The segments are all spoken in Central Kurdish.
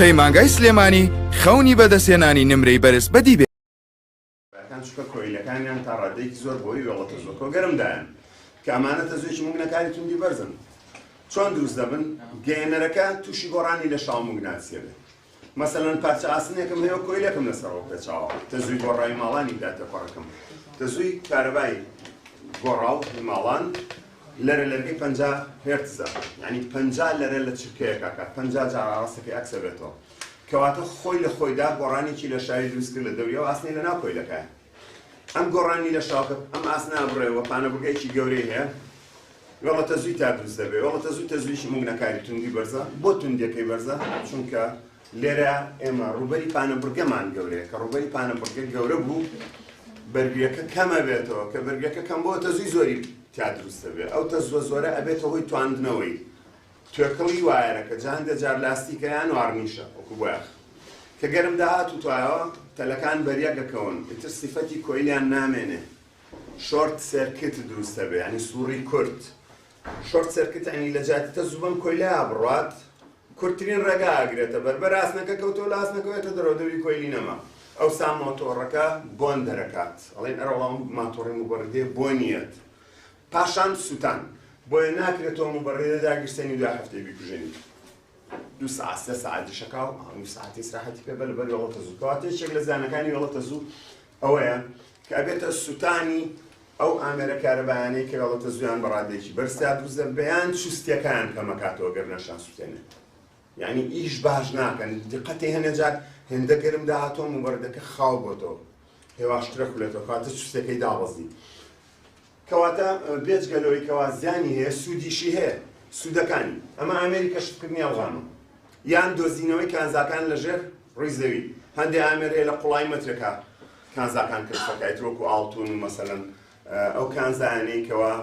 پەیمانگای سلێمانی خەونی بەدەستێنانی نمرەی بەرز بەدی بێ چکە کۆیلەکانیان تا ڕادەیەکی زۆر بۆی وێڵەتە زۆر کۆگەرمدایان کە ئەمانە تەزوێکی موگنەکاری توندی بەرزن چۆن دروست دەبن گەێنەرەکە تووشی گۆڕانی لە شاو موگناتسیە بێت مەسەلەن پارچە ئاسنێکم هەیە کۆیلەکەم لەسەرەوە پێچاوە تەزووی گۆڕایی ماڵانی داتە پەڕەکەم تەزووی کارەبای گۆڕاو ماڵان لەرە لەرگەی 50 هێرتزە یعنی 50 لەرە لە چرکەیەکەکە 50 جار ڕاستەکەی ئەکسە بێتەوە کەواتە خۆی لە خۆیدا گۆڕانێکی لە شاوی دروست کرد لە دەوریەوە ئاسنی لە ناو کۆیلەکەیە ئەم گۆڕانی لە شاوکە ئەم ئاسنا بڕێەوە پانەبگەیەکی گەورەی هەیە وێڵە تەزووی تا دروست دەبێت وێڵە تەزوویشی موگنەکاری توندی بەرزە بۆ توندیەکەی بەرزە چونکە لێرە ئێمە ڕوبەری پانەبرگەمان گەورەیە کە ڕوبەری پانەبرگە گەورە بوو بەرگریەکە کەمە بێتەوە کە بەرگەکە کەم بۆ تەزووی زۆری تا دروست دەبێت ئەو تەزووە زۆرە ئەبێتە هۆی تواندنەوەی توێکەڵی وایەرەکە جاندە جار لاستیکەیان وارنیشە وەکو بۆیاخ کە گەرم داهات و توایەوە تەلەکان بەریەکەکەون ئیتر سیفەتی کۆیلیان نامێنێ شۆرت سێرکت دروست دەبێت ینی سووڕی کورت شۆرت سێرکت ینی لە جاتی تەزوو بەم کۆیلیا بڕات کورتترین ڕێگا ئاگرێتە بەربەر ئاسنەکە کەوتۆ لە ئاسنەکەوێتە دەرەوەدەوی کۆیلی نەما ئەو سا مۆتۆڕەکە بۆن دەرەکات ئەڵێن ئەرەوەڵام ماتۆڕی موبەڕێ بۆ نیەت پاشان سووتان بۆیە ناکرێتەوە موبەڕێدە داگرستنی دوای هەفتەی بیکوژێنی 2 ساعت 3 ساعتی شەکاو 2 ساعتی استراحەتی پێ بەر وێڵە تەزوو کەواتە یەکێک لە زانەکانی وێڵە تەزوو ئەوەیە کە ئەبێتە سووتانی ئەو ئامێرە کارەبایانەی کە وێڵە تەزوویان بە ڕادەیەکی بەرزتا دروست دەبێت بەیان چوستیەکان کەمەکاتەوە گەر نەشان سووتێنێت یعنی ئیش باش ناکەن دقەتی هەنێ جات هێندە گەرم داهاتۆ موبەردەکە خاو بۆتەوە هێواشترە خولێتەوە کەواتە چوستەکەی دابەزی کەواتە بێجگەلەوەی کەوا زیانی هەیە سوودیشی هەیە سوودەکانی ئەمە ئامێری کەشفکردنی ئەڵغانە یان دۆزینەوەی کانزاکان لەژێر ڕووی زەوی هەندێک ئامێر هەیە لە قوڵای مەترەکە کانزاکان کەشفەکەیت وەکو ئاڵتون مەسەلەن ئەو کانزایانەی کەوا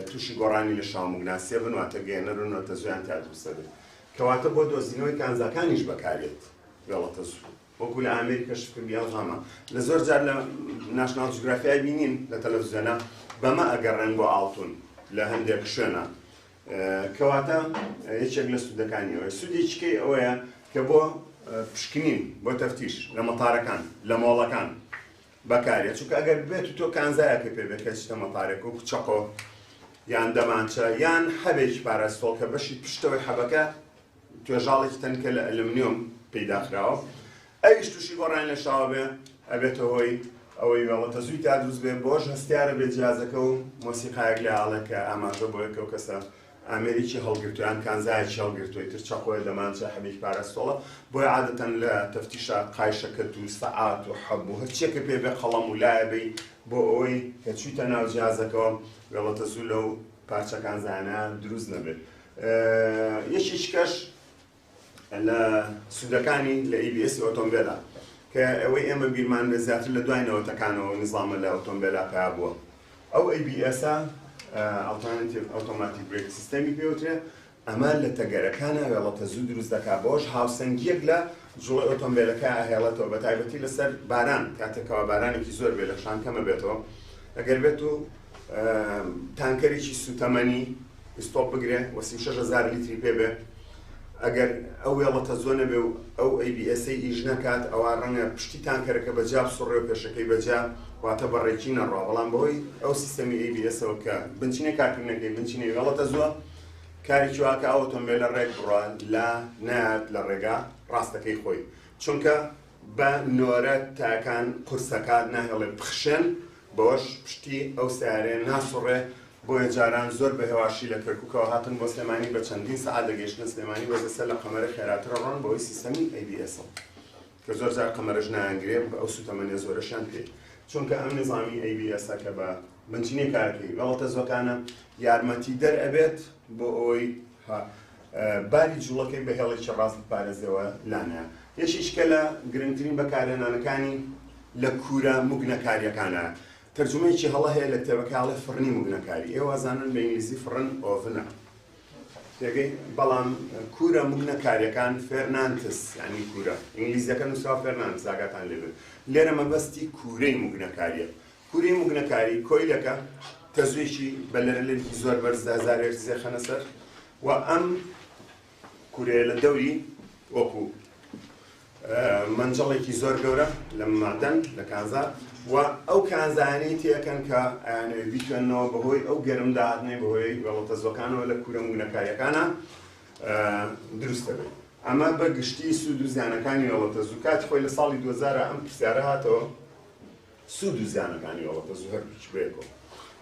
تووشی گۆڕانی لە شاو موگناسیە بن واتە گەێنەرن و تەزویان تا دروست دەبێت کەواتە بۆ دۆزینەوەی کانزاکانیش بەکارێت وێڵە تەزوو وەکو لە ئامێری کەشفکردنی ئەڵغامە لە زۆر جار لە ناشناڵ جوگرافیای بینین لە تەلەڤیزیۆنە بەمە ئەگەڕێن بۆ ئاڵتون لە هەندێک شوێنە کەواتە یەکێک لە سوودەکانیەوە سوودێکیکەی ئەوەیە کە بۆ پشکنین بۆ تەفتیش لە مەتارەکان لە مۆڵەکان بەکارێت چونکە ئەگەر بێت و تۆ کانزایەکە پێ بێت کە چتە مەتارێک و چەقۆ یان دەمانچە یان هەبێکی پاراستۆڵ کە بەشی پشتەوەی حەبەکە توێژاڵێکی تەنکە لە ئەلومنیۆم پەیداخراوە ئەویش تووشی گۆڕانی لە شاوە بێ ئەبێتە هۆی ئەوەی وێڵە تەزووی تا دروست بێ بۆش هەستیارە بێت جیازەکە و مۆسیقایەک لە ئاڵەکە ئاماژە بۆ یەکەو کەسە ئامێریکی هەڵگرتویان کانزایەکی هەڵگرتووی تر چەقۆی دەمانچە هەبێکی پاراستۆڵە بۆی عادەتەن لە تەفتیشە قایشەکەت و سەعات و حەبوو هەرچیەکە پێ بێ قەڵەم و لایەبەی بۆ ئەوەی کە چوویتە ناو جیازەکەەوە وێڵە تەزوو لەو پارچە کانزایانە دروست نەبێت یەکیش کەش لە سوودەکانی لە ABS ئۆتۆمبیلە کە ئەوەی ئێمە بیرمان بێ زیاتر لە دوایەوەتەکانەوە نظامە لە ئۆتۆمبیلا پیا بووە ئەو ABS-ە ئۆتۆماتیک برێک سیستەمی پێوترێ ئەمە لە تەگەرەکانە وێڵە تەزوو دروست دەکات بۆش هاوسەنگیەک لە جوڵی ئۆتۆمبیلەکە ئاهێڵێتەوە بە تایبەتی لەسەر باران کاتێکەوە بارانێکی زۆر بێ لە شان کەمە بێتەوە ئەگەر بێت و تانکەرێکی سوتەمەنی ئستۆپ بگرێ وە 36,000 لیتری پێ بێ ئەگەر ئەو وێڵە تەزوو نەبێ و ئەو ABS-ی ئیژ نەکات ئەوە ڕەنگە پشتی تانکەرەکە بەجیا بسوڕێ و پێشەکەی بەجیا واتە بەڕێکی نەڕوا بەڵام بەهۆی ئەو سیستەمی ABS-ەوە کە بنچینەی کارکردنەکەی بنچینەی وێڵە تەزووە کارێکی واکە ئەو ئۆتۆمبیلە ڕێک بڕوە لا نایات لە ڕێگا ڕاستەکەی خۆی چونکە بە نۆرە تاکان قورسەکە ناهێڵێ بخشێن بۆش پشتی ئەو سیارێ ناسوڕێ بۆیە جاران زۆر بە هێواشی لە کەرکووکەوە هاتن بۆ سلێمانی بە چەندین سەعات دەگەیشتن سلێمانی بەزەسەر لە قەمەرە خێراترە ڕۆن بۆی سیستەمی ABS-ە کە زۆر جار قەمەرەش نایانگرێ بە ئەو سوتەمەنیە زۆرەشیان پێ چونکە ئەم نظامی ABS-ە کە بە بنچینەی کارەکەی وێڵە تەزووەکانە یارمەتی دەرئەبێت بۆ ئەوەی باری جوڵەکەی بە هێڵێکی ڕاست بپارێزەوە لانەیە یەکیشکە لە گرنگترین بەکارهێنانەکانی لە کوورە موگنەکاریەکانە تەرجمەیەکی هەڵە هەیە لە کتێبەکەڵێ فڕنی موگنەکاری ئێوە زانن بە ئینگلیزی فڕن ئۆڤنە تێگەی بەڵام کوورە موگنەکاریەکان فێرنانتس ینی کوورە ئینگلیزیەکە نووسراوە فێرنانتس ئاگاتان لێبێت لێرە مەبەستی کوورەی موگنەکاریە کوورەی موگنەکاری کۆیلەکە تەزوێکی بە لەرەلێکی زۆر بەرز 1000 هێرتزێ خەنە سەر و ئەم کوورەیە لە دەوری وەکو منجڵێکی زۆر گەورە لە مادەن لە کانزا و ئەو کانزانەی تێکەن کە بیتوێنەوە بەهۆی ئەو گەرمداهاتنەی بەهۆی وێڵەتە زۆکانەوە لە کوورە موونەکاریەکانە دروستە بێت. ئەمە بە گشتی سوود و زیانەکانی وێڵەتە زوو کاتی خۆی لە ساڵی 2000 ئەم پرسیارە هاتەوە سوود و زیانەکانی وێڵەتە زوو هەردووچ بێکەوە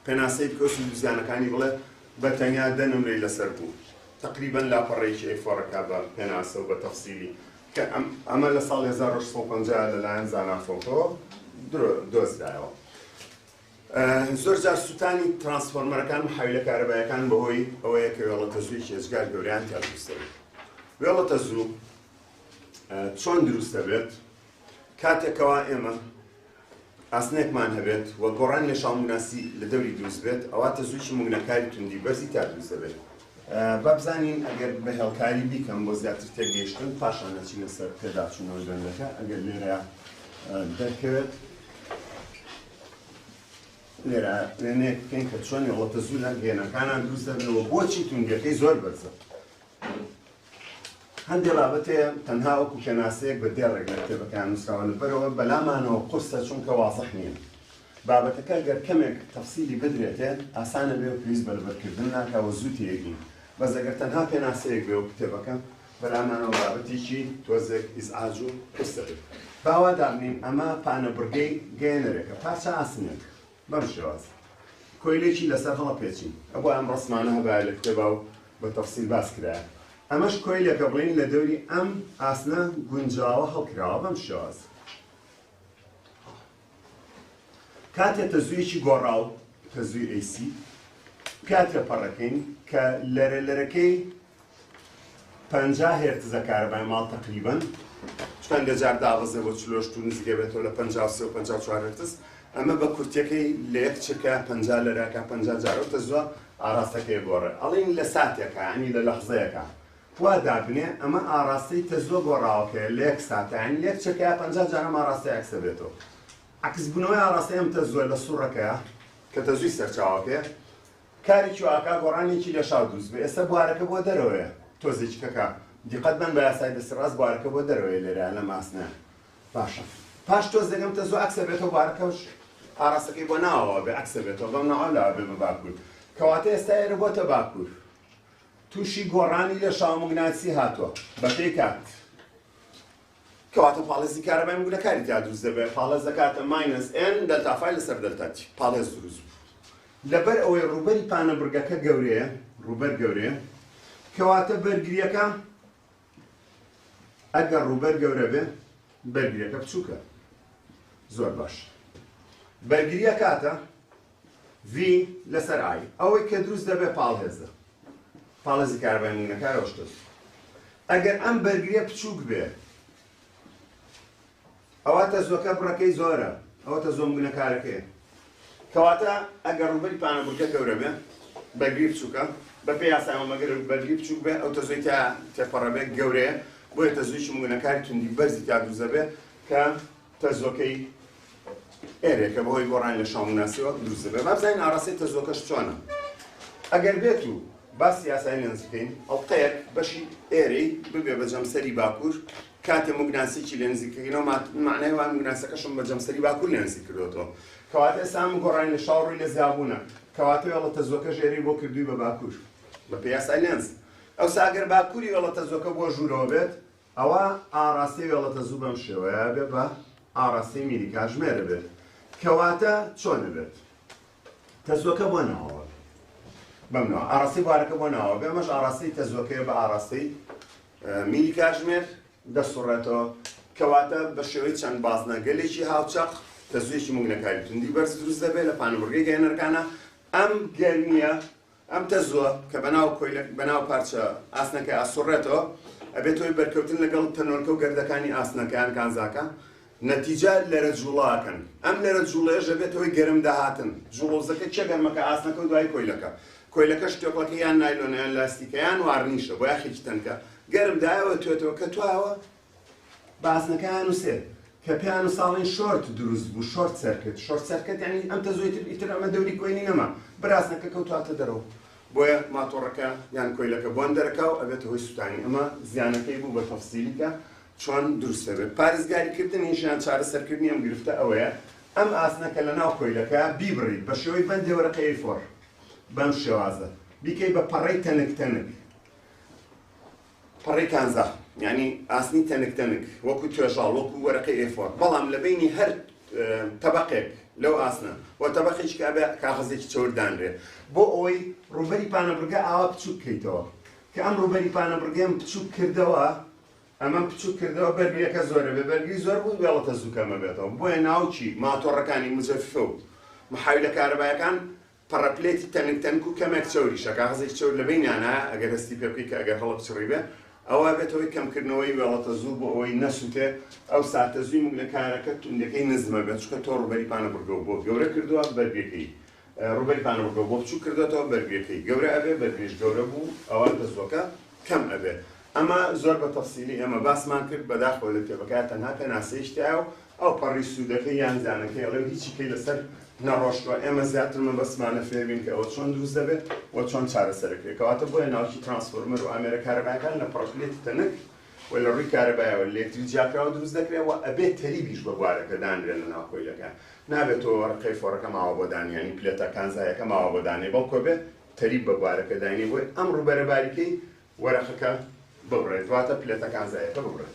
پێناسەی بکە سوود و زیانەکانی بڵێ بە تەنیا دەنمرەی لەسەر بوو تقریبا لاپەڕێکی ئەیفۆڕەکە بە پێناسە و بە تەفسیلی کە ئەمە لە ساڵ 1950 لەلایەن زانافۆتەوە دۆزرایەوە. زۆر جار سووتانی ترانسفۆرمەرەکان و حەویلە کارەبایەکان بەهۆی ئەوەیە کە وێڵەتە زووی هێزگار گەوریان تیا دروستە بێت. وێڵەتە زوو چۆن دروستە بێت کاتێکەوە ئێمە ئاسنێکمان هەبێت و گۆڕان لە شاڵموناسی لە دەوری دروست بێت ئەواتە زوویی موگنەکاری توندی بەرزی تا دروستە بێت. با بزانین ئەگەر بە هێڵکاری بیکەم بۆ زیاتر تێگەیشتن پاشان نەچینە سەر پێداچوونەوەی دەنگەکە ئەگەر لێرە دەرکەوێت لێرە وێنەیەک بکەین کە چۆن وێڵەتە زوو لە گێنەکانان دروست دەبێتەوە بۆچی توندیەکەی زۆر بەرزە. هەندێک بابەتەیە تەنها وەکو پێناسەیەک بە دێڕێک لە کتێبەکان نووسراوە لەبەرەوە بەلامانەوە قورسە چونکە وازەح نییە. بابەتەکە گەر کەمێک تەفسیلی بدرێتێ ئاسانە بێ و پێویست بە لەبەرکردن ناکەوە زوو تێگین. بەس ئەگەر تەنها پێناسەیەک بێ و کتێبەکە بەلامانەوە بابەتێکی تۆزێک ئیزعاج و قورسە بێت. باوا دابنین ئەمە پانەبڕگەی گەێنەرێکە پارچە ئاسنێک بەم شێواز کۆیلێکی لەسەر هەڵە پێچین ئەوە ئەم ڕسمانە هەبایە لە کتێبا و بە تەفسیل باس کرایە. ئەمەش کۆیلێکە بڵین لە دەوری ئەم ئاسنە گونجاوە هەڵکراوە بەم شێواز. کاتێ تەزوویەکی گۆڕاو تەزووی AC کاتێ پەڕەکەین کە لەرەکەی 50 هێرتزە کارەبای ماڵ تەقریبەن چۆن لەجار داغزە بۆ چلۆشت و نزیکە بێتەوە لە 53 و 54 هێرتز ئەمە بە کورتەکەی لە یەک چکە 50 لەراکە 50 جارە تەزووە ئاراستەکەی گۆڕێ ئەڵین لە ساتێکە ئەنی لە لەحزەیەکە وا دابنێ ئەمە ئاراستەی تەزووە گۆڕاوەکەیە لە یەک ساتە ئەنی لە یەک چکە 50 جارە ئاراستەی عکسە بێتەوە. عکسبوونەوەی ئاراستەی ئەم تەزووە لە سوڕەکەیە کە تەزووی سەرچاوەکەیە کارێکی واکە گۆڕانێکی لە شاو دروست بێ. ئێستا بوارەکە بۆ دەرەوەیە تۆزێکی کەکە دیقەت بن بە یاسای دەستڕاست بوارەکە بۆ دەرەوەی لێرە لە ماسنە باشە پاش تۆز دەگەم تەزوو عکسە بێتەوە بوارەکەش ئاراستەکەی بۆ ناوەوە بێ عکسە بێتەوە بەم ناوەلاوە بێ بە باکوور کەواتە ئێستا ئێرە بۆتە باکوور تووشی گۆڕانی لە شاومگناسی هاتووە بە پێی کات کەواتە پاڵێزی کارەبای موگنەکاری تا دروست دەبێت پاڵێز دەکاتە ماینەس n دەلتافای لەسەر دەلتاتی پاڵێز دروست لەبەر ئەوەی ڕووبەری پانەبڕگەکە گەورەیە ڕووبەر گەورەیە کەواتە بەرگریەکە ئەگەر ڕووبەر گەورە بێ بەرگریەکە بچووکە زۆر باش بەرگریە کاتە V لەسەر I ئەوەی کە دروست دەبێ پاڵهێزە پاڵێزی کارەبای موگنەکارەوە شتۆز ئەگەر ئەم بەرگریە بچووک بێ ئەواتە زۆکە بڕەکەی زۆرە ئەوەتە زۆ موگنەکارەکەیە کەواتە ئەگەر ڕووبەری پانەبڕگە گەورە بێ بەرگری بچووکە بە پێی یاسایەوە مەگەر بەرگری بچووک بێ ئەو تەزۆی تا تێپەڕەبێ گەورەیە بۆیە تەزوویی موگنەکاری توندی بەرزی تا دروست دەبێ کە تەزۆکەی ئێرێکە بەهۆی گۆڕانی لە شاومگناسیەوە دروست دەبێ. با بزانین ئاڕاستەی تەزۆکەش چۆنە. ئەگەر بێت و باسی یاسای لێنز بکەین ئەڵقەیەک بەشی ئێرەی ببێ بە جەمسەری باکوور کاتێ موگناسیی لێنزیکەکەینەوە معنای وان موگناسەکەشم بە جەمسەری باکوور لێنزی کردوێتەوە کەواتە ئێستا ئەم گۆڕانی لە شاو ڕووی لە زیابوونە کەواتە وێڵە تەزۆکەش ئێرەی بۆ کردووی بە باکوور بە پێی یاسای لێنز ئەوسا ئەگەر باکووری وێڵە تەزۆکە بۆ ژوورەوە بێت ئەوە ئاڕاستی وێڵە تەزوو بەم شێوەیە بێ بە ئاڕاستی میلی کاتژمێرە بێت کەواتە چۆنە بێت تەزۆکە بۆ ناوە بەمنەوە ئاڕاستی بوارەکە بۆ ناوە بێ ئەمەش ئاڕاستی تەزۆکەیە بە ئاڕاستی میلی کاتژمێر دەسوڕێتەوە کەواتە بە شێوەی چەند بازنەگەلێکی هاوچەق تەزوویەکی موگنەکاری توندی بەرز دروست دەبێت لە پانەبڕگەی گەێنەرەکانە ئەم گەرمیە ئەم تەزووە کە بەناو پارچە ئاسنەکە ئاسوڕێتەوە ئەبێت تۆی بەرکەوتن لەگەڵ تەنۆلکە و گەردەکانی ئاسنەکەیان کانزاکە نەتیجە لەرە جوڵاکەن ئەم لەرە جوڵەیەش ئەبێتەوەی گەرم داهاتن جوڵۆزەکە چێ گەرمەکە ئاسنەکە و دوای کۆیلەکە کۆیلەکە شتێکڵەکە یان نایلۆنە یان لاستیکەیان وارنیشە بۆ یاخێکی تەنکە گەرم دایەوە توێتەوە کە تواوە باسنەکەیان وسێت کە پێیان و ساڵین شۆرت دروست بوو شۆرت سەرکرد شۆرت سەرکرد یعنی ئەم تەزۆی ئیتر ئەمە دەوری کۆینی نەما براسنەکە کەوتواتە دەرەوە بۆیە ماتۆڕەکە یان کۆیلەکە بۆن دەرەکە و ئەبێتە هۆی سووتانی ئەمە زیانەکەی بوو بە تەفسیلیکە چۆن دروستە بێت پارێزگاریکردنی ژیان چارەسەرکردنی ئەم گرفتە ئەوەیە ئەم ئاسنەکە لە ناو کۆیلەکە بیبڕیت بە شێوەی بەندێ وەرەقەی فۆر بەم شێوازە بیکەی بە پەڕەی تەنک پەڕەی کانزا یعنی ئاسنی تەنک وەکو توێژاڵ وەکو وەرەقەی ئێفۆر بەڵام لە بینی هەر تەبەقێک لەو ئاسنە و تەبەقێکی کابێ کاغەزێکی چۆردانرێ بۆ ئەوەی ڕوبەری پانەبرگە ئاوا بچووک بکەیتەوە کە ئەم ڕوبەری پانەبرگەم بچووک کردەوە ئەمە بچووک کردەوە بەرگریەکە زۆرە بێ بەرگری زۆر بوو وێڵەتە زووکەمە بێتەوە بۆیە ناوچی ماتۆڕەکانی مجەففە و محاویلە کارەبایەکان پەڕەپلێتی تەنک و کەمێک چۆریشە کاغەزێکی چۆر لە بینیانە ئەگەر هەستی پێ بکەی کە ئەگەر هەڵە بچڕی بێ ئەوە بێتەوەی کەمکردنەوەی وێڵەتە زوو بۆ ئەوەی نەسووتێ ئەو ساتە زووی مگلە کارەکە توندەکەی نزمە بێت چکە تۆ ڕوبەری پانەبرگە بۆ گەورە کردووە بەرگەکەی ڕوبەری پانەبرگە بۆ بچوو کردوێتەوە بەرگەکەی گەورە ئەبێ بەرگێش گەورە بوو ئەوە دەزۆکە کەم ئەبێ ئەمە زۆر بە تەفسیلی ئێمە باسمان کرد بەداخەوە لە کتێبەکە تەنها پێناسەیشتیا و ئەو پەڕی سوودەکەی یان زانەکەی ئەڵێ هیچی کەی لەسەر نەڕۆشتووە ئێمە زیاترمە بەسمانە فێربین کە ئەوە چۆن دروست دەبێت و چۆن چارەسەرەکرێت کەواتە بۆیە ناوکی ترانسفۆرمەر و ئامێرە کارەبایەکان لە پڕەپلێتی تەنک و لە ڕووی کارەبایەوە لێکتری جیاکراوە دروست دەکرێت و ئەبێت تەریبیش بە بوارەکە دانرێن لە ناو کۆیلەکە نابێتەوە وەرەقەی فۆرەکە ماوە بۆ دانیانی پلێتە کانزایەکە ماوە بۆ دانێ بەڵکو بێت تەریب بە بوارەکە داینێ بۆی ئەم ڕووبەرە باریکەی وەرەقەکە ببڕێت واتە پلێتە کانزایەکە ببڕێت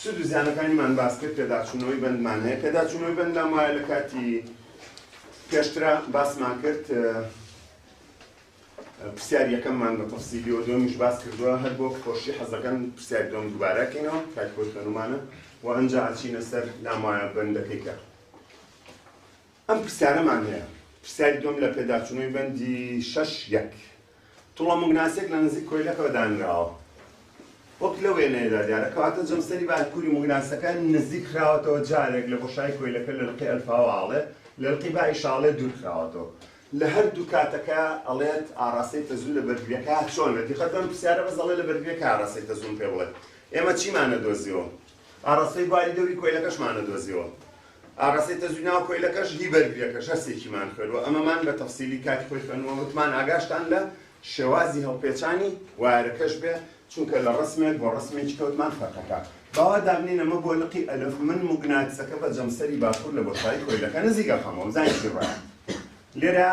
سود و زیانەکانیمان باس کرد پێداچوونەوەی بەندمان هەیە پێداچوونەوەی بەندام وایە لە کاتی پێشترا باسمان کرد پرسیار یەکەممان بە تەفسیلی و دومیش باس کردووە هەر بۆ خۆشی حەزەکەن پرسیاری دوم دووبارەکەینەوە کاتی خۆی خەنومانە و ئەنجا ئاچینە سەر لامایە بەندەکەی کە ئەم پرسیارەمان هەیە پرسیاری دوم لە پێداچوونەوەی بەندی 6.1 توڵە موگناسێک لە نزیک کۆیلەکەوە دانراوە وەک لە وێنەیەدا دیارە کەواتە جەمسەری باکووری موگناسەکە نزیک خراوەتەوە جارێک لە بۆشای کۆیلەکە لە لقی ئەلفاوەڵێ لە لقی بای شاڵێ دوور خراوەتەوە لە هەردوو کاتەکە ئەڵێت ئاڕاستەی تەزوو لە بەرگریەکە چۆنە دیقەت بەم پرسیارە بەس ئەڵێ لە بەرگریەکە ئاڕاستەی تەزوون پێ بڵێت ئێمە چیمانە دۆزیەوە ئاڕاستەی باری دەوری کۆیلەکەشمانە دۆزیەوە ئاڕاستەی تەزووی ناو کۆیلەکەش هی بەرگریەکەش هەستێکیمان خوێنوە ئەمەمان بە تەفسیلی کاتی خۆی خوێنوە وتمان ئاگاشتان لە شێوازی هەڵپێچانی وایرەکەش بێ چونکە لە ڕسمێک بۆ ڕسمێکی کەوتمان فەرقەکە باوا دابنین ئەمە بۆ لقی ئەلف من موگناتیسەکە بە جەمسەری باکوور لە بۆشایی کۆیلەکە نزیکە خەمەوە زانیشی ڕایە لێرە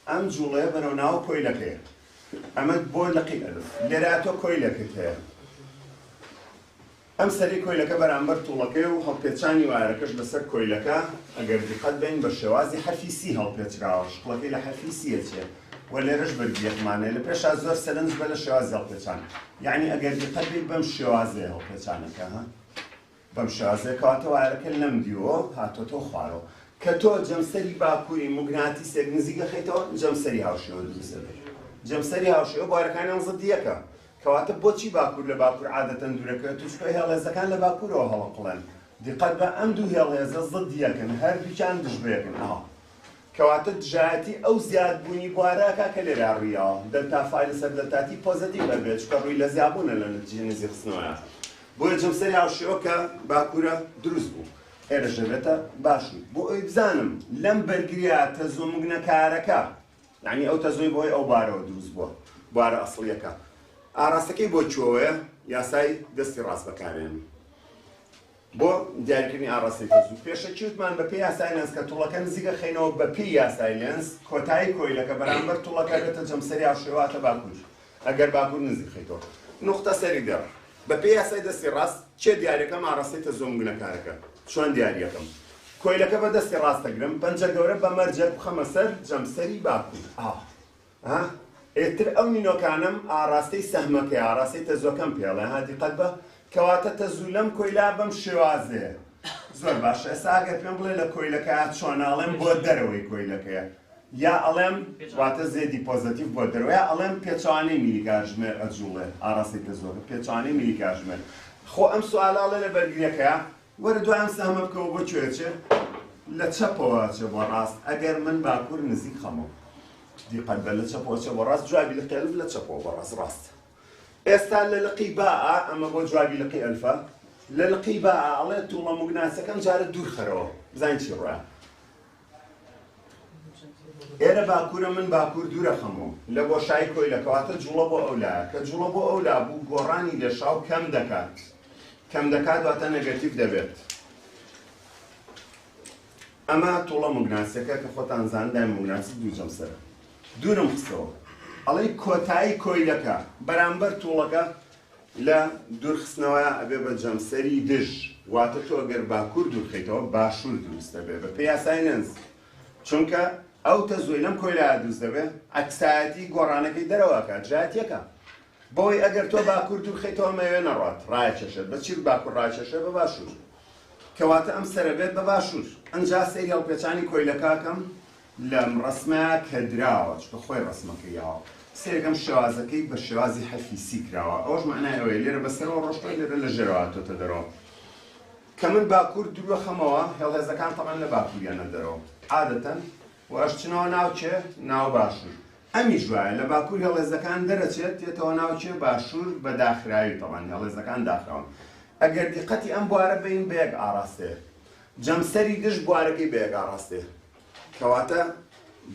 ئەم جوڵەیە بەرەو ناو کۆیلەکەیە ئەمە بۆ لقی ئەلف لێرە تۆ کۆیلەکەت هەیە ئەم سەری کۆیلەکە بەرامبەر تووڵەکەی و هەڵپێچانی وایرەکەش بەسەر کۆیلەکە ئەگەر دیقەت بین بە شێوازی حرفی سی هەڵپێچراوە شقڵەکەی لە حرفی سیە چێ و لێرەش بەرگریەکمانەیە لە پێشا زۆر سەرنج بە لە شێوازی هەڵپێچان یعنی ئەگەر دیقەت بین بەم شێوازەیە هەڵپێچانەکە بەم شێوازەیە کەواتە وایرەکە لەم دیوە هاتۆتۆ خوارەوە کە تۆ جەمسەری باکووری موگناتیسێک نزیکە خەیتەوە جەمسەری هاوشێوە دروست دەبێت جەمسەری هاوشێوە بوارەکانیان زەدیەکە کەواتە بۆچی باکوور لە باکوور عادەتەن دوورەکە توشکۆی هێڵێزەکان لە باکوورەوە هەڵقڵێن دیقەت بە ئەم دوو هێڵێزە زەدیەکەن هەردووکیان دژبەیەکن کەواتە دژایەتی ئەو زیادبوونی بوارەکە کە لێرا ڕوویەوە دەلتا فای لەسەر دەلتاتی پۆزەتیڤ دەبێت چکە ڕووی لە زیابوونە لە نزیک خستنەوەیە بۆیە جەمسەری هاوشێوە کە باکوورە دروست بوو ئێرەش دەبێتە باشوو بۆ ئەوی بزانم لەم بەرگریە تەزوو موگنەکارەکە یعنی ئەو تەزۆی بۆی ئەو بارەوە دروست بووە بوارە ئەسڵیەکە ئاراستەکەی بۆ چۆوەیە یاسای دەستی ڕاست بەکارێن بۆ دیاریکردنی ئاڕاستی تەزوو پێشەکی وتمان بە پێی یاسای لێنس کە تووڵەکە نزیکە خەینەوە بە پێی یاسای لێنس کۆتایی کۆیلەکە بەرامبەر تووڵەکە بێتە جەمسەری هاوشێواتە باکوور ئەگەر باکوور نزیک خەیتەوە نوختە سەری دەڕ بە پێی یاسای دەستی ڕاست چێ دیاریەکەم ئاڕاستی تەزوو موگنەکارەکە چۆن دیاریەکەم کۆیلەکە بە دەستی ڕاستەگرم پەنجە گەورە بە مەرجەک بخەمە سەر جەمسەری باکوور ئێتر ئەو نینۆکانم ئاڕاستەی سەهمەکەی ئاڕاستەی تەزوەکەم پێڵێ دیقەت بە کەواتە تەزوو لەم کۆیلا بەم شێوازەیە زۆر باشە ئێستا ئەگەر پێم بڵێ لە کۆیلەکە چۆن ئەڵێم بۆ دەرەوەی کۆیلەکەیە یا ئەڵێم واتە زێدی پۆزەتیڤ بۆ دەرەوەی ئەڵێم پێچوانەی میلیکاژمێر ئەجوڵێ ئاڕاستی تەزوەکە پێچوانەی میلیکاژمێر خۆ ئەم سوالڵێ لە بەرگریەکەیە وەرە دوایم سەهمە بکەوە بۆ کوێچێ لە چەپەوە چێ بۆ ڕاست ئەگەر من باکوور نزیک خەمەوە دیقەت بە لە چەپەوە چێ بۆ ڕاست جوابی لە قێلف لە چەپەوە بۆ ڕاست ئێستا لە لقی باء ئەمە بۆ جوابی لقی ئەلفە لە لقی باء ئەڵێ تووڵە موگناسەکەم جارە دوور خەرەوە بزانین چی ڕوایە ئێرە باکوورە من باکوور دوورە خەمەوە لە بۆشایی کۆیلەکەواتە جوڵە بۆ ئەولا کە جوڵە بۆ ئەولا بوو گۆڕانی لە شاو کەم دەکات کەم دەکات دواتە نەگەتیڤ دەبێت. ئەمە تووڵە موگناسیەکە کە خۆتان زاندای موگناسی دوو جەمسەرە. دوورم خستەوە. ئەڵێ کۆتایی کۆیلەکە بەرامبەر تووڵەکە لە دوورخستنەوەیە ئەبێ بە جەمسەری دژ. واتە تۆ ئەگەر باکوور دوورخیتەوە باشوور دروست دەبێ بە پێی یاسای لێنز. چونکە ئەو تەزوی لەم کۆیلایە دروست دەبێ ئەکسایەتی گۆڕانەکەی دەرەوەکە جایەتیەکە. بۆی ئەگەر تۆ باکوور دوورخیتەوە مەوێ نەڕات ڕایکێشێت بە چیر باکوور ڕایکێشێ بە باشوور. کەواتە ئەم سەرە بێت بە باشوور. ئەنجا سەیری هەڵپێچانی کۆیلەکەکەم لەم ڕەسمەیە کە دراوە چکە خۆی ڕەسمەکەیەوە. سێرەکەم شێوازەکەی بە شێوازی حەرفی سی کراوە. ئەوەش معنای ئەوەیە لێرە بەسەرەوە ڕۆژتۆی لێرە لە ژێرەوە هاتۆتە دەرەوە. کە من باکوور دوورە خەمەوە هێڵهێزەکان تەمان لە باکووریانە دەرەوە. عادەتەن و ئەشچنەوە ناوچێ ناو باشوور. ئەمیش وایە لە باکوور هێڵهێزەکان دەرەچێت تێتەوە ناوچێ باشوور بە داخراوی تەمان هێڵهێزەکان داخراون. ئەگەر دیقەتی ئەم بوارە بین بە یەک ئاراستەیە. جەمسەری دژ بوارەکەی بە یەک ئاراستەیە. کەواتە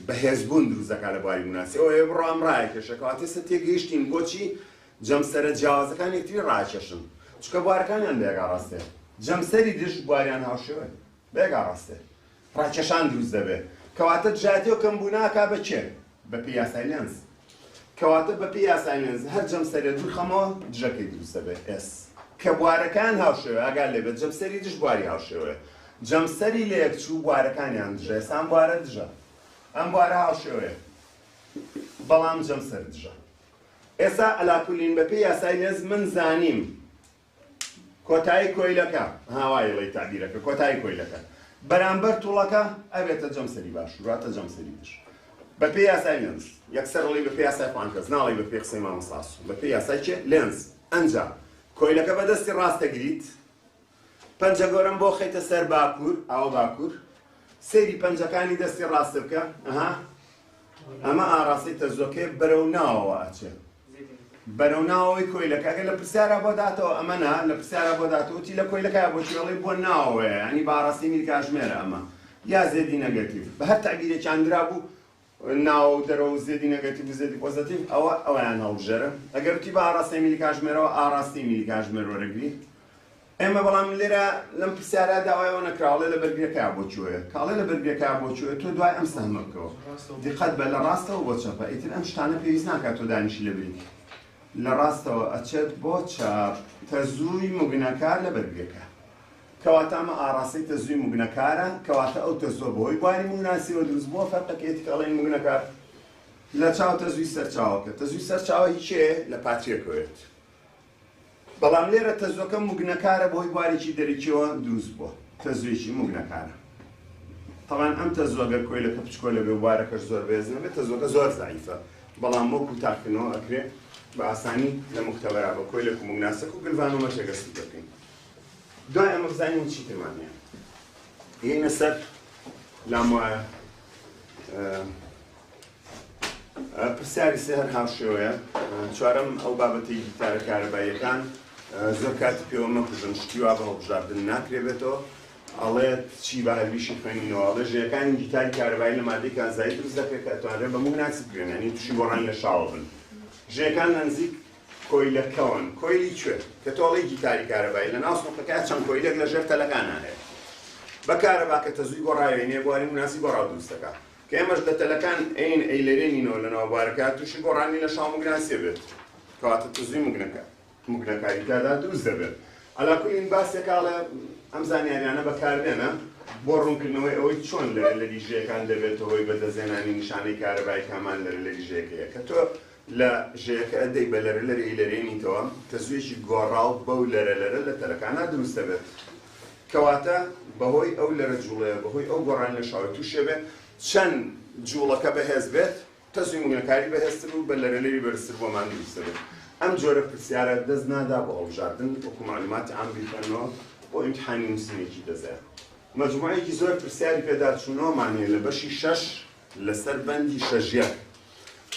بەهێزبوون دروست دەکات لە بواری موگناسی. ئەوەیە بڕۆ ئەم ڕایکێشە کەواتە ئێستا تێگەیشتین بۆچی جەمسەرە جیاوازەکان یەکتری ڕاکێشن. چونکە بوارەکانیان بە یەک ئاراستەیە. جەمسەری دژ بواریان هاوشێوەیە بە یەک ئاراستەیە. ڕاکێشان دروست دەبێت. کەواتە دژایەتی و کەمبوو ناکا بە چێ؟ بە پێی یاسای لێنز. کەواتە بە پێی یاسای لێنز هەر جەمسەرێ دوور خەمەوە دژەکەی دروست دەبێت ئێس. کە بوارەکان هاوشێوە ئاگال لێبێت جەمسەری دژ بواری هاوشێوەیە. جەمسەری لە یەکچوو بوارەکانیان دژە. ئێستا ئەم بوارە دژە. ئەم بوارە هاوشێوەیە. بەڵام جەمسەر دژە. ئێستا ئەلاکولین بە پێی یاسای لێنز من زانیم کۆتایی کۆیلەکە هاوایڵی تابیرەکە کۆتایی کۆیلەکە بەرامبەر تووڵەکە ئەبێتە جەمسەری باشوور واتە جەمسەری دژ. بە پێی یاسای لێنز یەکسەر ڵی بە پێی یاسای فانکەس ناڵی بە پێی قسەی مامۆستا بە پێی یاسای چێ لێنز. ئەنجا کۆیلەکە بەدەستی ڕاستەگریت پەنجە گەورەم بۆ خەیتە سەر باکوور ئاوە باکوور سەیری پەنجەکانی دەستی ڕاست بکە ئەمە ئاڕاستی تەزۆکێ بەرەو ناوەوە ئەچێ بەرەو ناوەوەی کۆیلەکە ئەگەر لە پرسیارە بۆ داتەوە ئەمەنا لە پرسیارە بۆ داتەوەتی لە کۆیلەکە بۆچێڵی بۆ ناوەیە ئەنی باڕاستی میرکاژمێرە ئەمە یا زێدی نەگەتیڤ بە هەر تەعبیرێکیان درا بوو ناو دەرەوە زێدی نەگەتیڤ و زێدی پۆزەتیڤ ئەوەیان هەڵبژێرە ئەگەر وتی بە ئاڕاستی میرکاژمێرەوە ئاڕاستی میرکاژمێر وەرەگری ئێمە بەڵام لێرە لەم پرسیارە داوایەوە نەکراوڵێ لە بەرگریەکە بۆچوویە کاڵێ لە بەرگریەکە بۆچووە تۆ دوای ئەم سەهمە بکەوە دیقەت بە لە ڕاستەوە بۆ چەپە ئیتر ئەم شتانە پێویست ناکات تۆ دانیشی لە بری لە ڕاستەوە ئەچێت بۆ چاپ تەزووی موگنەکار لە بەرگریەکە کەواتە ئەمە ئاڕاستی تەزووی موگنەکارە کەواتە ئەو تەزووە بەهۆی بواری موگناسیەوە دروست بووە فەرقەکەیەتی کە ئەڵێن موگنەکار لە چاو تەزووی سەرچاوەکە تەزووی سەرچاوە هیچێ لە پاتریەکەوێت بەڵام لێرە تەزوەکە موگنەکارە بۆی بارێکی دەرەکیەوە دروست بووە تەزوێکی موگنەکارە تەوان ئەم تەزوەگەر کۆیلەکە بچکۆ لە بێ بارەکەش زۆر بێز نەبێت تەزوەکە زۆر زایفە بەڵام وەکو تاکردنەوە ئەکرێ بە ئاسانی لە موختەبەرا بە کۆیلەک و موگناسەک و گلڤانۆمە تێگەشتی دەکەین دوای ئەمە بزانین چی ترمانەیە یەینە سەر لام وایە پرسیاری سێهەر هاوشێوەیە چوارەم ئەو بابەتی گیتارە کارەباییەکان زۆر کاتی پێوە مەکوژن شتی وا بە هەڵبژاردن ناکرێبێتەوە ئەڵێت چی بە هەرویشی خوێنینەوە ئەڵێ ژێەکانی گیتاری کارەبایی لە مادەی کانزایی دروست دەکرێت کە ئەتوانرێت بە موگناسی بگرێن یعنی تووشی گۆڕانی لە شاوە بن ژێەکان نزیک کۆیلەکەون کۆیلی کوێ کە تۆڵی گیتاری کارەبایی لە ناو سنوقەکە چەند کۆیلێک لە ژێر تەلەکانە هەیە بە کارەبا کە تەزووی گۆڕاوێنێ بواری موگناسی گۆڕاو دروست دەکات کە ئێمەش دەتەلەکان ئەین ئەیلەرێنینەوە لە ناوبارەکە تووشی گۆڕانی لە شاو موگناسیە بێت کەواتە تەزووی موگنەکاری تادا دروست دەبێت ئەلاکوین باسێکاڵە ئەم زانیاریانە بەکاربێنە بۆ ڕوونکردنەوەی ئەوەی چۆن لە لیژەیەکان دەبێتەوەی بەدەزێنانی نیشانەی کارەبایی کامان لە لیژەیەکەیە کە تۆ لە ژەیەکە ئەدەی بە لەرە ئەیلەرێنیتەوە تەزوێکی گۆڕاو بەو لەرە لە تەلەکانە دروست دەبێت کەواتە بەهۆی ئەو لەرە جوڵەیە بەهۆی ئەو گۆڕانی لە شاوی تووشێ بێت چەند جوڵەکە بەهێز بێت تەزووی موگنەکاری بەهێزتر و بە لەرەلەری بەرزتر بۆمان دروست دەبێت ئەم جۆرە پرسیارە دەست نادا بۆ هەڵبژاردن وەکو معلوماتی عام بیکەنەوە بۆ ئیمتحانی نووسینێکی دەزایە مەجموعەیەکی زۆر پرسیاری پێداچوونەوەمان هەیە لە بەشی 6 لەسەر بەندی 6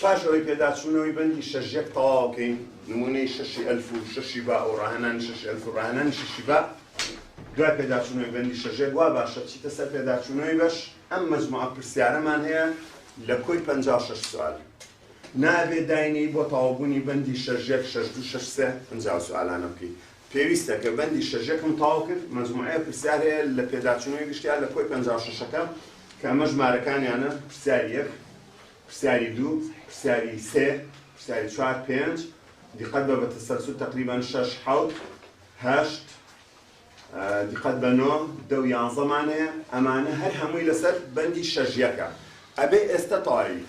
پاش ئەوەی پێداچوونەوەی بەندی 6 تەواوکەین نمونەی 6 ئەلف و 6 با و ڕاهێنانی 6 ئەلف و ڕاهێنانی 6 با دوای پێداچوونەوەی بەندی 6 وا باشە بچیتە سەر پێداچوونەوەی بەش ئەم مەجموعە پرسیارەمان هەیە لە کۆی 56 سوال نابێت داینەی بۆ تەواوبوونی بەندی 6 6 2 6 3 50 سوالانە بکەیت پێویستە کە بەندی شەژێکم تاو کرد مەجموعەیە پرسیار هەیە لە پێداچوونەوەی گشتیان لە کۆی 56ەکە کە ئەمە ژمارەکانیانە پرسیاری 1 پرسیاری 2 پرسیاری 3 پرسیاری 4 5 دیقەت بە بەتەسەلسل تقریبا 6 7 8 دیقەت بە 9 10 و 11مان هەیە ئەمانە هەر هەمووی لەسەر بەندی شەژیەکە ئەبێ ئێستا تەواوی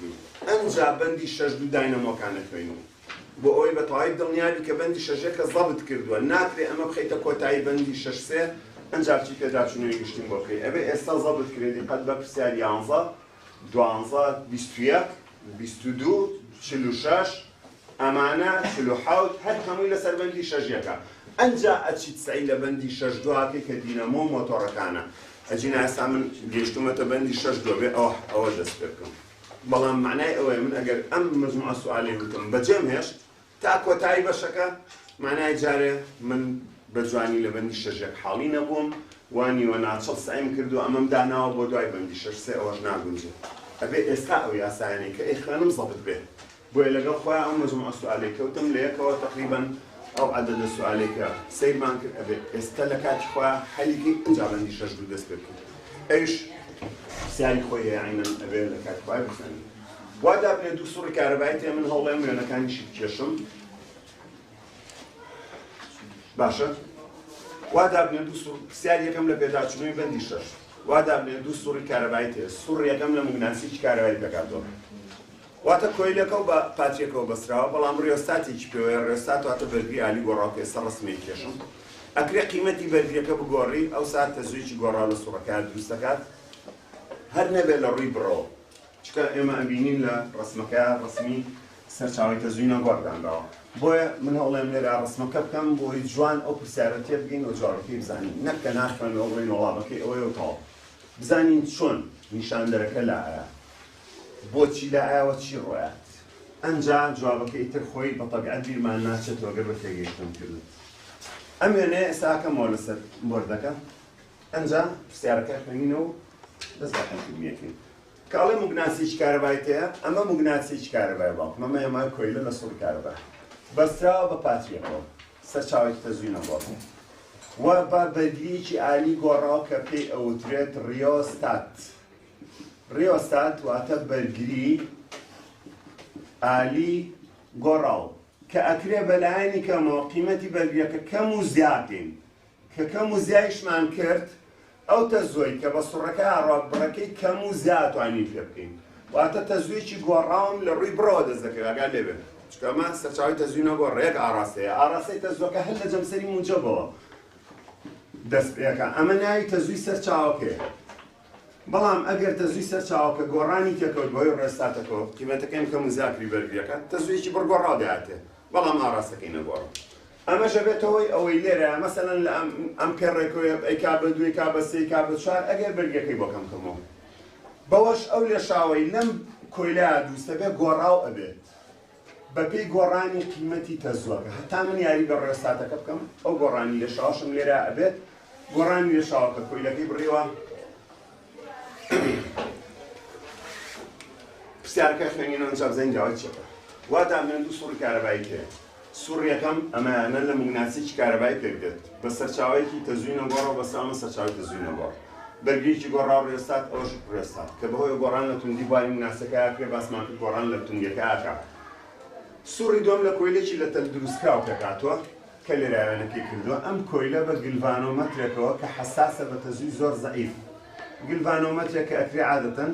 ئەمجا بەندی شەژ دوو داینەمۆکانە خوێنەوە بۆ ئەوەی بە تەواوی دڵنیابی کە بەندی شەژێکە زەبت کردووە ناکرێ ئەمە بخەیتە کۆتایی بەندی شەش سێ ئەنجا بچی پێداچوونەوەی گشتین بۆ بکەی ئەبێ ئێستا زەبت کرێ دیقەت بە پرسیاری 11 12 21 22 46 ئەمانە 47 هەر هەمووی لەسەر بەندی شەژیەکە ئەنجا ئەچیت سعی لە بەندی شەش دوواکەی کە دینەمۆ و مۆتۆڕەکانە ئەجینا ئێستا من گەیشتومەتە بەندی شەش دۆ بێ ئەوە دەست پێ بکەم بەڵام معنای ئەوەیە من ئەگەر ئەم مەجموعە سوالەی وتم بەجێم هێشت تا کۆتایی بەشەکە معنای جارێ من بە جوانی لە بەندی شەژێک حاڵی نەبووم وانیوە ناچەڵ سعیم کردو ئەمەم داناوە بۆ دوای بەندی شەش سێ ئەوەش ناگونجێت ئەبێ ئێستا ئەو یاسایانەی کە ئەی خوێنم زەبت بێ بۆیە لەگەڵ خۆیان ئەم مەجموعە سوالەی کەوتم لە یەکەوە تقریباً ئەو عەدەدە سوالەی کە سەیرمان کرد ئەبێ ئێستا لە کاتی خۆیان حەلیکی ئەنجا بەندی شەش دوو دەست پێ بکەین ئەویش پرسیاری خۆی هەیە عینەن ئەبێ لە کاتی خۆیان بخوێنین وا دابنێ دوو سوڕی کارەبایی تێ من هەوڵێم وێنەکانیشی بکێشم باشە وا دابنێ دوو سوڕ پرسیاری یەکەم لە پێداچوونەوەی بەندی شەش وا دابنێ دوو سوڕی کارەبایی تێ سوڕی یەکەم لە موگناتیسێکی کارەبایی دەکاتەوە واتە کۆیلەکە بە پاتریەکەوە بەستراوە بەڵام ڕێوەستاتێکی پێوەیە ڕێوەستات واتە بەرگری عالی گۆڕاو ئێستا ڕسمی کێشم ئەکرێ قیمەتی بەرگریەکە بگۆڕی ئەو سات تەزویکی گۆڕاو لە سوڕەکە دروست دەکات هەر نەبێت لە ڕووی بڕەوە چکە ئێمە ئەبینین لە ڕسمەکە ڕسمی سەرچاوی تەزوینە گۆڕدانراوە بۆیە من هەوڵێم لێرە ڕسمەکە بکەم بۆی جوان ئەو پرسیارە تێ بگەین و جوابەکەی بزانین نەک کە ناخوێنەوە بڵێن وەڵامەکەی ئەوەیە و تەواو بزانین چۆن نیشاندەرەکە لە ئایا بۆچی لە ئایاوە چی ڕۆیات ئەنجا جوابەکە ئیتر خۆی بە تەبیعەت بیرمان ناچێتەوە گەر بە تێگەیشتن کردن ئەم وێنەیە ئێستا ئەکەمەوە لەسەر بۆردەکە ئەنجا پرسیارەکە خوێنینەوە دەست بە حەکمیەکەین کاڵێ موگناتیسێکی کارەبایی تەیە ئەمە موگناتیسێکی کارەبایی باوک مەمە ئێمە کۆیلە لە سوڕی کارەبای بەستراوە بە پاتریەکەوە سەرچاوێکی تەزوینە بۆ و بە بەرگریەکی عالی گۆڕاو کە پێی ئەوترێت ڕیۆستات ڕیۆستات واتە بەرگری عالی گۆڕاو کە ئەکرێ بەلایەنی کەمەوە قیمەتی بەرگریەکە کەم و زیادین کە کەم و زیایشمان کرد ئەو تەزۆی کە بە سوڕەکە ڕابڕەکەی کەم و زیاد توانین پێ بکەین واتە تەزویکی گۆڕاوم لە ڕووی بڕەوە دەست دەکەوێت ئەگەر لێبێت چکە ئەمە سەرچاوی تەزوینە گۆڕەیەک ئاڕاستەیە ئاڕاستەی تەزۆکە هەر لە جەمسەری موجەبەوە دەست پێەکە ئەمە ناوی تەزوی سەرچاوەکەیە بەڵام ئەگەر تەزوی سەرچاوەکە گۆڕانی تێکەوت بۆی ڕێستاتەکەەوە قیمەتەکەیم کەم و زیاتری بەرگریەکە تەزویکی بڕگۆڕاو دەهاتێ بەڵام ئاڕاستەکەی نەگۆڕ ئەمەش بێتەوەی ئەوەی لێرە مەسەلەن لە ئەم پێڕێکەوەی ئەیکا بە دوی کا بە سێ کا بە چوار ئەگەر بەرگەکەی بۆ کەم کەمەوە بەوەش ئەو لێشاوەی لەم کۆیلایە دروستە بێ گۆڕاو ئەبێت بەپێی گۆڕانی قیمەتی تەزوەکە هەتا من یاری بە ڕێستاتەکە بکەم ئەو گۆڕانی لێشاوەشم لێرە ئەبێت گۆڕانی لێشاوەکە کۆیلەکەی بڕیوە پرسیارەکە خوێنینەوە ئەنجا بزانین جاوای چێکە وا دامێن دوو سوڕی کارەبایی تێ سوڕی یەکەم ئەمەیانە لە موگناتیسێکی کارەبایی پێ بدێت بە سەرچاوەیەکی تەزوینە گۆڕەوە بەسەر ئەمە سەرچاوی تەزوینە گۆڕ بەرگریکی گۆڕاو ڕێستات ئەوەش ڕێستات کە بەهۆی گۆڕان لە توندی بواری موگناتیسەکە ئاکرێ باسمان کرد گۆڕان لە توندیەکە ئاکا سوڕی دۆم لە کۆیلێکی لە تەل دروستکراو پێکاتوە کە لێرایوێنەکەی کردووە ئەم کۆیلە بە گلڤانۆمەترێکەوە کە حەساسە بە تەزوی زۆر زەعیف گلڤانۆمەترێک کە ئەکرێ عادەتەن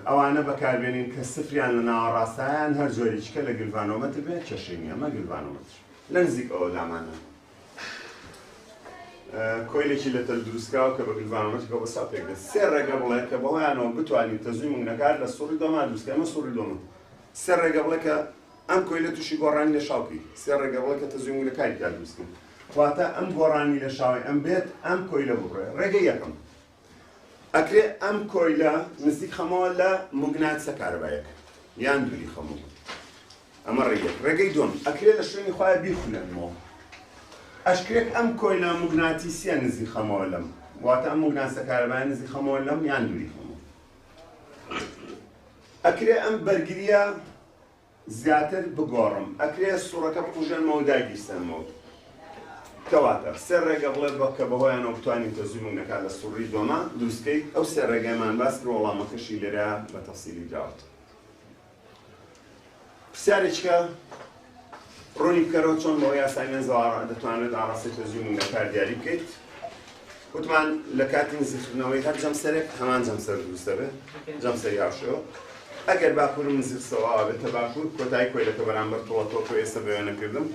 ئەوانە بەکاربێنین کە سفریان لە ناوەڕاستایان هەر جۆرێکیکە لە گلڤانۆمەتر بێت کێشەی نییە ئەمە گلڤانۆمەتر لە نزیک ئەوە لامانە کۆیلێکی لە تەل دروستکراوە کە بە گلڤانۆمەترەوە بەسا پێک دێت سێ ڕێگە بڵێ کە بەهۆیانەوە بتوانین تەزوی موگنەکار لە سوڕی دۆما دروستکە ئەمە سوڕی دۆمە سێ ڕێگە بڵێ کە ئەم کۆیلە تووشی گۆڕانی لە شاوکی سێ ڕێگە بڵێ کە تەزوی موگنەکاری تا دروستکەن واتە ئەم گۆڕانی لە شاوی ئەم بێت ئەم کۆیلە بڕێ ڕێگە یەکەم ئەکرێ ئەم کۆیلە نزیک خەمەوە لە موگناتیسە کارەبایەکە یان دووری خەمەوە ئەمە ڕێگەک ڕێگەی دووەم ئەکرێ لە شوێنی خۆیان بیخولێنەوە ئەشکرێک ئەم کۆیلە موگناتیسیە نزیک خەمەوە لەم واتە ئەم موگناتیسە کارەبایە نزیک خەمەوە لەم یان دووری خەمەوە ئەکرێ ئەم بەرگریە زیاتر بگۆڕم ئەکرێ سوڕەکە بقوژێنمەوە داگیرسەنمەوە کەواتە سێ ڕێگە بڵێ بە کە بەهۆیانەوە بتوانین تەزوی مونگنەکە لە سوڕی دۆمە دروستکەی ئەو سێ ڕێگەمان باس کرد وەڵامەکەشی لێرە بە تەفسیلی دراوەتە. پرسیارێکە ڕوونی بکەرەوە چۆن بۆ یاسای نێزەوە دەتوانێت ئاڕاستی تەزوی مونگنەکە دیاری بکەیت. وتمان لە کاتی نزیکردنەوەی هەر جەمسەرێک هەمان جەمسەر دروست دەبێت جەمسەری هاوشێوە. ئەگەر باکوورم نزیکسەوە بێتە باکوور کۆتایی کۆیلەکە بەرامبەر تۆڵەتۆ ئێستا بەوێنەکردم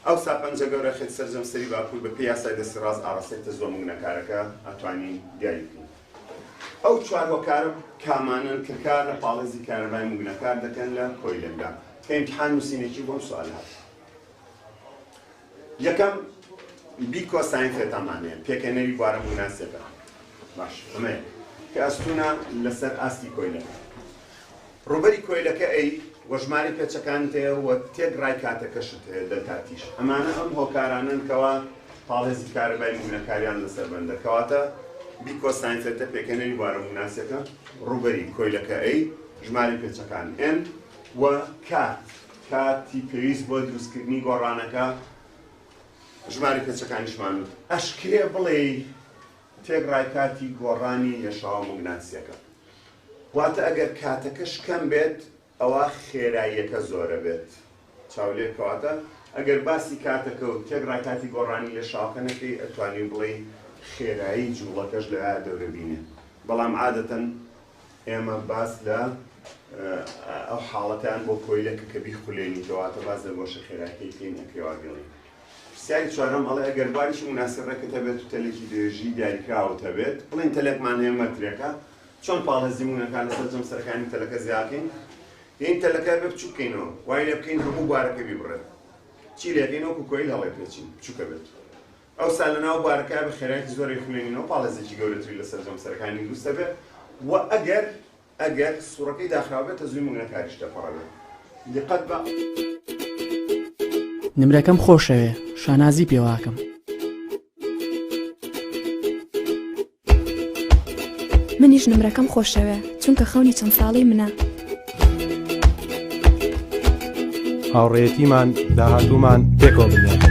ئەو ساپەنجە گەورە خێت سەر جەمسەری باکوور بە پێی یاسای دەستی ڕاست ئاڕاستەی تەزوە مونگنەکارەکە ئەتوانین دیاری بکەین. ئەو چوار هۆکارە کامانن کە کار لە پاڵێزی کارەبای مونگنەکار دەکەن لە کۆیلەکدا کە ئیمتحان نووسینێکی بۆم سوال هات. یەکەم بیکۆساین فێتەمانەیە پێکەنەری بوارە موناسیەکە باش ئەمەیە کە ئەستوونە لەسەر ئاستی کۆیلەکە ڕوبەری کۆیلەکە ئەی وەژماری پێچەکانت هەیە و تێگڕای کاتەکەشت هەیە دەرکاتیش ئەمانە ئەم هۆکارانن کەوا پاڵێزی کارەبای مونگنەکاریان لەسەر بەندە کەواتە بیکۆساین فێتە پێکەنەری بوارە موناسیەکە ڕوبەری کۆیلەکە ئەی ژماری پێچەکان ئێن و کاتی پێویست بۆ دروستکردنی گۆڕانەکە ژماری پێچەکانیشمان ئەشکێ بڵێ تێگڕای کاتی گۆڕانی یەشاوە مونگناسیەکە واتە ئەگەر کاتەکەش کەم بێت ئەوە خێراییەکە زۆرە بێت چاولێ کەواتە ئەگەر باسی کاتەکە و تێگڕای کاتی گۆڕانی لە شاوەکە نەکەی ئەتوانین بڵێ خێرایی جوڵەکەش لە دەورە بینێ بەڵام عادەتەن ئێمە باس لە ئەو حاڵەتیان بۆ کۆیلەکە کە بیخولێنی کەواتە باز لە بۆشە خێراکەی پێی نەکەوەگەڵی پرسیاری چوارەم ئەڵێ ئەگەر باریشی موناسیڕێکت هەبێت و تەلێکی دێژی دیاریکراوت هەبێت بڵێن تەلێکمان هەیە مەترێکە چۆن پاڵێزی مونگنەکان لەسەر جەمسەرەکانی تەلەکە زیاکەین هێن تەلەکە بێ بچوو بکەینەوە وای لێ بکەین هەموو بوارەکە بیبڕێت چی لێکەین وەکو کۆیل هەڵێ پێچین بچووکە بێت ئەوسا لەناو بوارەکە بە خێرایەکی زۆری خوێنینەوە پاڵێزێکی گەورەتری لەسەر جەمسەرەکانی دروستە بێت و ئەگەر سوڕەکەی داخراوە بێت تەزوی مونگنەکاریش دەپەڕێت دقت بە نمرەکەم خۆشەوێ شانازی پێواکەم منیش نمرەکەم خۆشەوێ چونکە خەونی چەند ساڵی منە هاوڕێیەتیمان داهاتوومان پێکەوە بنیان